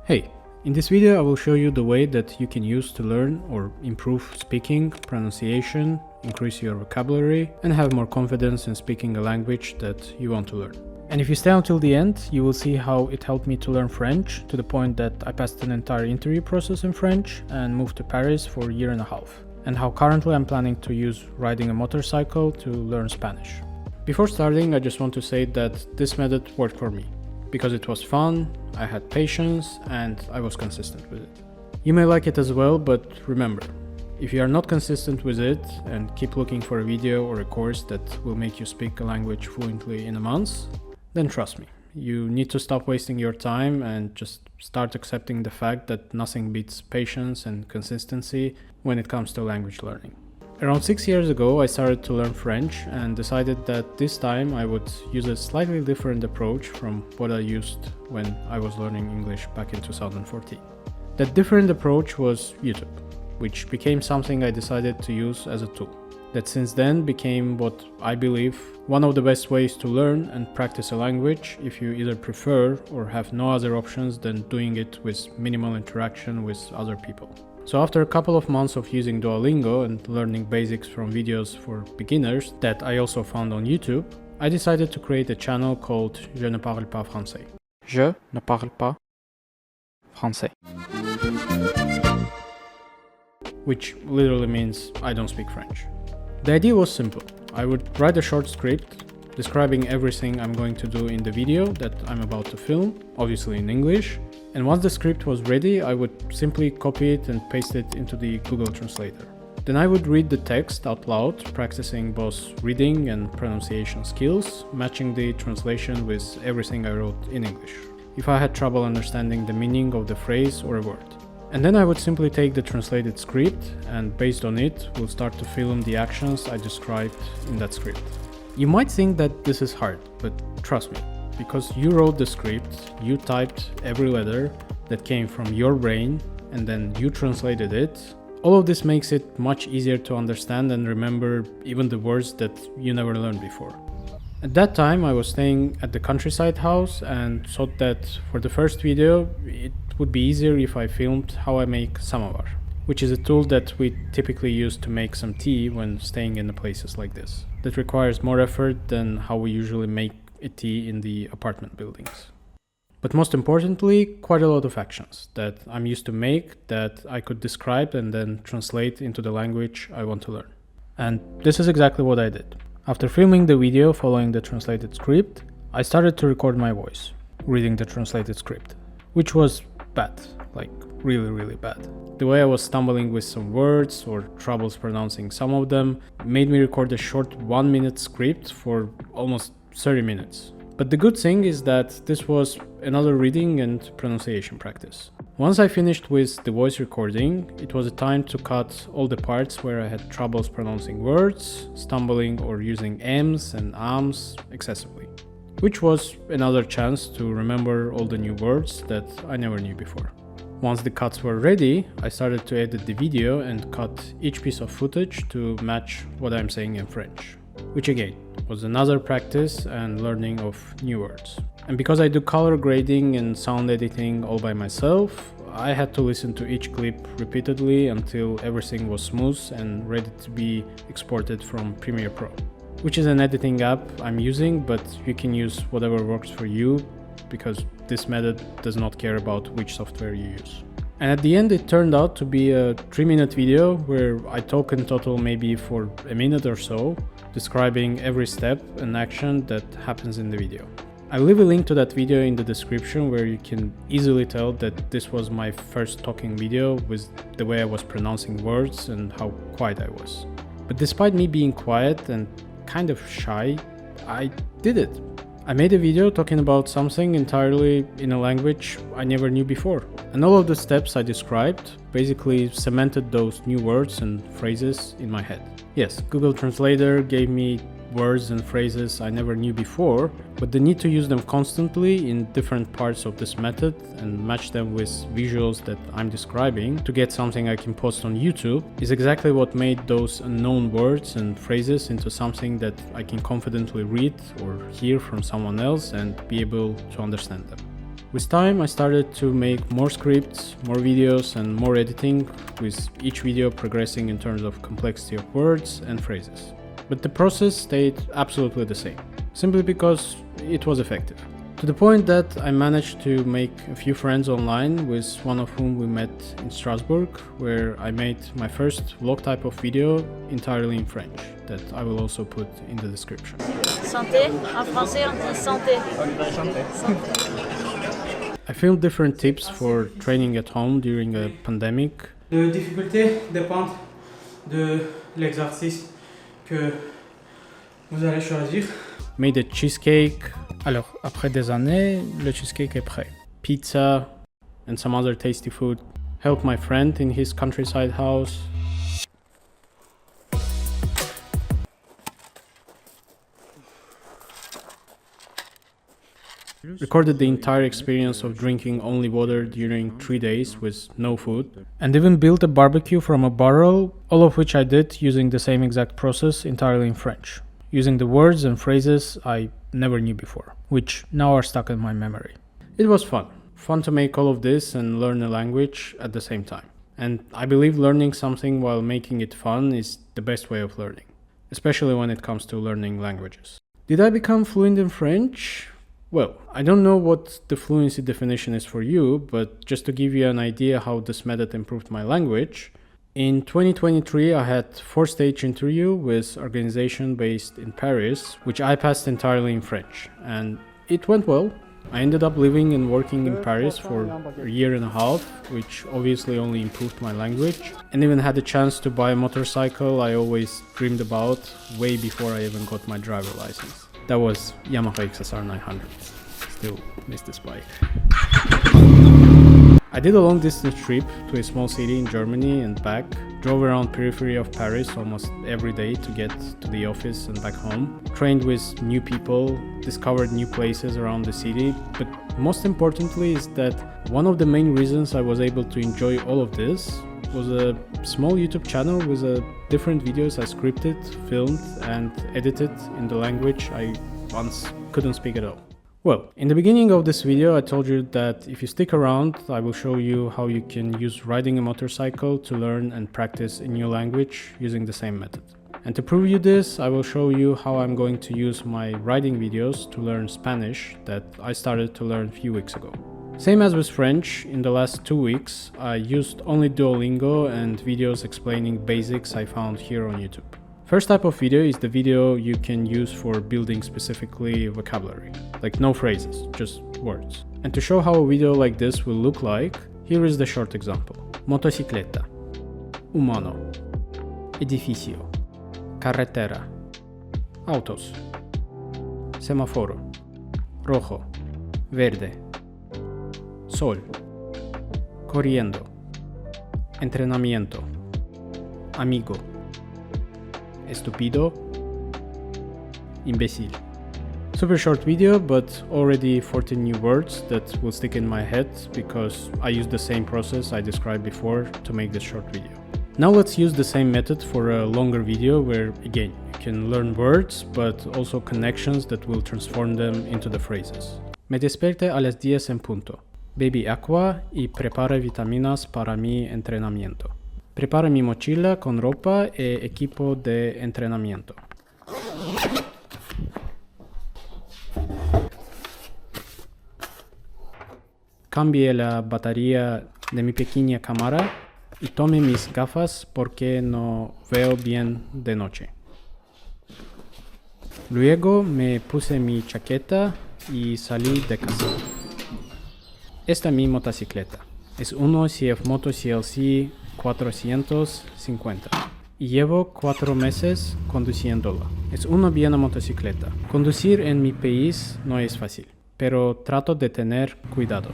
Hey, in this video I will show you the way that you can use to learn or improve speaking, pronunciation, increase your vocabulary, and have more confidence in speaking a language that you want to learn. And if you stay until the end, you will see how it helped me to learn French to the point that I passed an entire interview process in French and moved to Paris for a year and a half. And how currently I'm planning to use riding a motorcycle to learn Spanish. Before starting, I just want to say that this method worked for me. Because it was fun, I had patience, and I was consistent with it. You may like it as well, but remember, if you are not consistent with it and keep looking for a video or a course that will make you speak a language fluently in a month, then trust me, you need to stop wasting your time and just start accepting the fact that nothing beats patience and consistency when it comes to language learning. Around 6 years ago, I started to learn French and decided that this time I would use a slightly different approach from what I used when I was learning English back in 2014. That different approach was YouTube, which became something I decided to use as a tool. That since then became what I believe one of the best ways to learn and practice a language if you either prefer or have no other options than doing it with minimal interaction with other people. So after a couple of months of using Duolingo and learning basics from videos for beginners that I also found on YouTube, I decided to create a channel called Je ne parle pas français. Je ne parle pas français. Which literally means I don't speak French. The idea was simple. I would write a short script describing everything I'm going to do in the video that I'm about to film, obviously in English. And once the script was ready, I would simply copy it and paste it into the Google Translator. Then I would read the text out loud, practicing both reading and pronunciation skills, matching the translation with everything I wrote in English, if I had trouble understanding the meaning of the phrase or a word. And then I would simply take the translated script and based on it, we'll start to film the actions I described in that script. You might think that this is hard, but trust me. Because you wrote the script, you typed every letter that came from your brain and then you translated it. All of this makes it much easier to understand and remember even the words that you never learned before. At that time I was staying at the countryside house and thought that for the first video it would be easier if I filmed how I make samovar, which is a tool that we typically use to make some tea when staying in places like this. That requires more effort than how we usually make a tea in the apartment buildings. But most importantly, quite a lot of actions that I'm used to make that I could describe and then translate into the language I want to learn. And this is exactly what I did. After filming the video following the translated script, I started to record my voice, reading the translated script, which was bad, like really bad. The way I was stumbling with some words or troubles pronouncing some of them made me record a short 1-minute script for almost 30 minutes. But the good thing is that this was another reading and pronunciation practice. Once I finished with the voice recording, it was a time to cut all the parts where I had troubles pronouncing words, stumbling or using M's and Ams excessively, which was another chance to remember all the new words that I never knew before. Once the cuts were ready, I started to edit the video and cut each piece of footage to match what I'm saying in French, which again was another practice and learning of new words. And because I do color grading and sound editing all by myself, I had to listen to each clip repeatedly until everything was smooth and ready to be exported from Premiere Pro, which is an editing app I'm using, but you can use whatever works for you because this method does not care about which software you use. And at the end it turned out to be a 3-minute video where I talk in total maybe for a minute or so, describing every step and action that happens in the video. I'll leave a link to that video in the description where you can easily tell that this was my first talking video with the way I was pronouncing words and how quiet I was. But despite me being quiet and kind of shy, I did it. I made a video talking about something entirely in a language I never knew before. And all of the steps I described basically cemented those new words and phrases in my head. Yes, Google Translator gave me words and phrases I never knew before, but the need to use them constantly in different parts of this method and match them with visuals that I'm describing to get something I can post on YouTube is exactly what made those unknown words and phrases into something that I can confidently read or hear from someone else and be able to understand them. With time, I started to make more scripts, more videos, and more editing, with each video progressing in terms of complexity of words and phrases. But the process stayed absolutely the same, simply because it was effective. To the point that I managed to make a few friends online, with one of whom we met in Strasbourg, where I made my first vlog type of video entirely in French, that I will also put in the description. Santé, en français on dit santé. I filmed different tips for training at home during a pandemic. Les difficultés dépendent de l'exercice que vous allez choisir. Made a cheesecake. Alors, après des années, le cheesecake est prêt. Pizza and some other tasty food. Helped my friend in his countryside house. Recorded the entire experience of drinking only water during 3 days with no food. And even built a barbecue from a barrel, all of which I did using the same exact process entirely in French, using the words and phrases I never knew before, which now are stuck in my memory. It was fun. Fun to make all of this and learn a language at the same time. And I believe learning something while making it fun is the best way of learning, especially when it comes to learning languages. Did I become fluent in French? Well, I don't know what the fluency definition is for you, but just to give you an idea how this method improved my language, in 2023 I had 4-stage interview with organization based in Paris, which I passed entirely in French, and it went well. I ended up living and working in Paris for a year and a half, which obviously only improved my language, and even had a chance to buy a motorcycle I always dreamed about way before I even got my driver license. That was Yamaha XSR 900. Still miss this bike. I did a long distance trip to a small city in Germany and back, drove around periphery of Paris almost every day to get to the office and back home, trained with new people, discovered new places around the city, but most importantly is that one of the main reasons I was able to enjoy all of this was a small YouTube channel with different videos I scripted, filmed and edited in the language I once couldn't speak at all. Well, in the beginning of this video I told you that if you stick around I will show you how you can use riding a motorcycle to learn and practice a new language using the same method. And to prove you this, I will show you how I'm going to use my riding videos to learn Spanish that I started to learn a few weeks ago. Same as with French, in the last 2 weeks I used only Duolingo and videos explaining basics I found here on YouTube. First type of video is the video you can use for building specifically vocabulary, like no phrases, just words. And to show how a video like this will look like, here is the short example. Motocicleta, humano, edificio, carretera, autos, semaforo, rojo, verde, sol, corriendo, entrenamiento, amigo, estúpido, imbécil. Super short video, but already 14 new words that will stick in my head because I used the same process I described before to make this short video. Now let's use the same method for a longer video where, again, you can learn words, but also connections that will transform them into the phrases. Me desperte a las 10 en punto. Bebí agua y prepara vitaminas para mi entrenamiento. Prepara mi mochila con ropa e equipo de entrenamiento. Cambié la batería de mi pequeña cámara y tomé mis gafas porque no veo bien de noche. Luego me puse mi chaqueta y salí de casa. Esta es mi motocicleta. Es una CFmoto CLC 450 y llevo 4 meses conduciéndola. Es una buena motocicleta. Conducir en mi país no es fácil, pero trato de tener cuidado.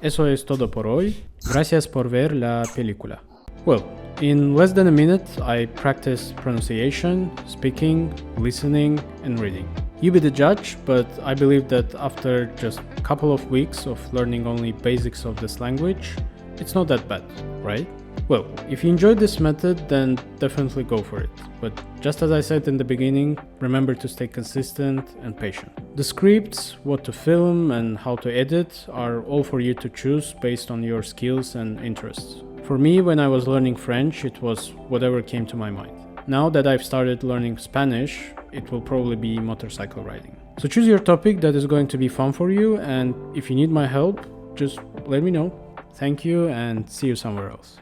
Eso es todo por hoy. Gracias por ver la película. Well, in less than a minute I practiced pronunciation, speaking, listening and reading. You be the judge, but I believe that after just a couple of weeks of learning only basics of this language, it's not that bad, right? Well, if you enjoyed this method, then definitely go for it. But just as I said in the beginning, remember to stay consistent and patient. The scripts, what to film and how to edit are all for you to choose based on your skills and interests. For me, when I was learning French, it was whatever came to my mind. Now that I've started learning Spanish, it will probably be motorcycle riding. So choose your topic that is going to be fun for you, and if you need my help, just let me know. Thank you and see you somewhere else.